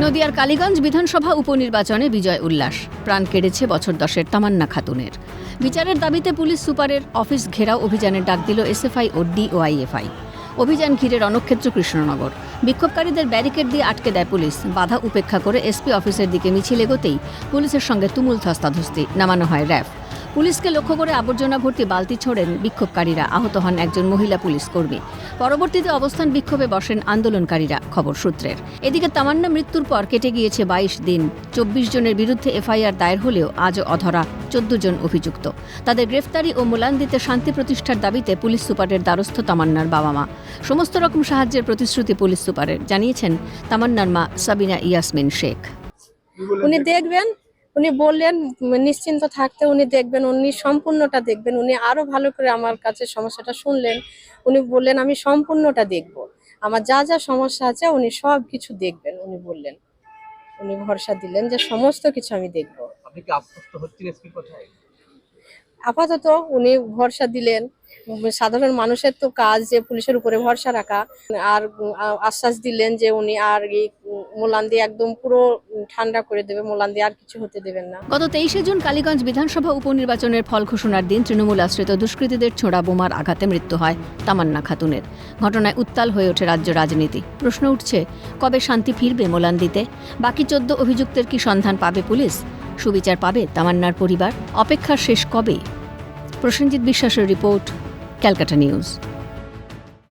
নদিয়ার কালীগঞ্জ বিধানসভা উপনির্বাচনে বিজয় উল্লাস। প্রাণ কেড়েছে বছর 10-এর তামান্না খাতুনের। বিচারের দাবিতে পুলিশ সুপারের অফিস ঘেরাও অভিযানের ডাক দিল এসএফআই ও ডিওআইএফআই। অভিযান ঘিরে রণক্ষেত্র কৃষ্ণনগর। বিক্ষোভকারীদের ব্যারিকেড দিয়ে আটকে দেয় পুলিশ। বাধা উপেক্ষা করে এসপি অফিসের দিকে মিছিল এগোতেই পুলিশের সঙ্গে তুমুল ধস্তাধস্তি, নামানো হয় র্যাফ। পুলিশকে লক্ষ্য করে আবর্জনা ভর্তি বালতি ছোড়েন বিক্ষোভকারীরা। আহত হন একজন মহিলা পুলিশ কর্মী। পরবর্তীতে অবস্থান বিক্ষোভে বসেন আন্দোলনকারীরা, খবর সূত্রের। এদিকে তামান্না মৃত্যুর পর কেটে গিয়েছে 22 দিন। 24 জনের বিরুদ্ধে এফআইআর দায়ের হলেও আজও অধরা 14 জন অভিযুক্ত। তাদের গ্রেফতারি ও মোলান্দিতে শান্তি প্রতিষ্ঠার দাবিতে পুলিশ সুপারের দ্বারস্থ তামান্নার বাবা মা। সমস্ত রকম সাহায্যের প্রতিশ্রুতি পুলিশ সুপারের, জানিয়েছেন তামান্নার মা সাবিনা ইয়াসমিন শেখ। উনি দেখবেন, উনি বললেন নিশ্চিন্ত থাকতে, উনি দেখবেন, উনি সম্পূর্ণটা দেখবেন। উনি আরো ভালো করে আমার কাছে সমস্যাটা শুনলেন। উনি বললেন আমি সম্পূর্ণটা দেখব, আমার যা যা সমস্যা আছে উনি সব কিছু দেখবেন। উনি বললেন, উনি ভরসা দিলেন যে সমস্ত কিছু আমি দেখব। আপনি কি আশ্বস্ত হচ্ছেন এসপি কথায়? আপাতত উনি ভরসা দিলেন। সাধারণ মানুষের তো কাজ যে পুলিশের উপরে ভরসা রাখা, আর আশ্বাস দিলেন যে উনি আর মোলান্দি একদম পুরো ঠান্ডা করে দেবে, মোলান্দি আর কিছু হতে দেবেন না। গত 23 জুন কালীগঞ্জ বিধানসভা উপনির্বাচনের ফল ঘোষণার দিন তৃণমূল আশ্রিত দুষ্কৃতীদের ছোড়া বোমার আঘাতে মৃত্যু হয় তামান্না খাতুনের। ঘটনায় উত্তাল হয়ে ওঠে রাজ্য রাজনীতি। প্রশ্ন উঠছে, কবে শান্তি ফিরবে মোলান্দিতে? বাকি 14 অভিযুক্তের কি সন্ধান পাবে পুলিশ? সুবিচার পাবে তামান্নার পরিবার? অপেক্ষার শেষ কবে? প্রসেনজিৎ বিশ্বাসের রিপোর্ট, ক্যালকাটা নিউজ।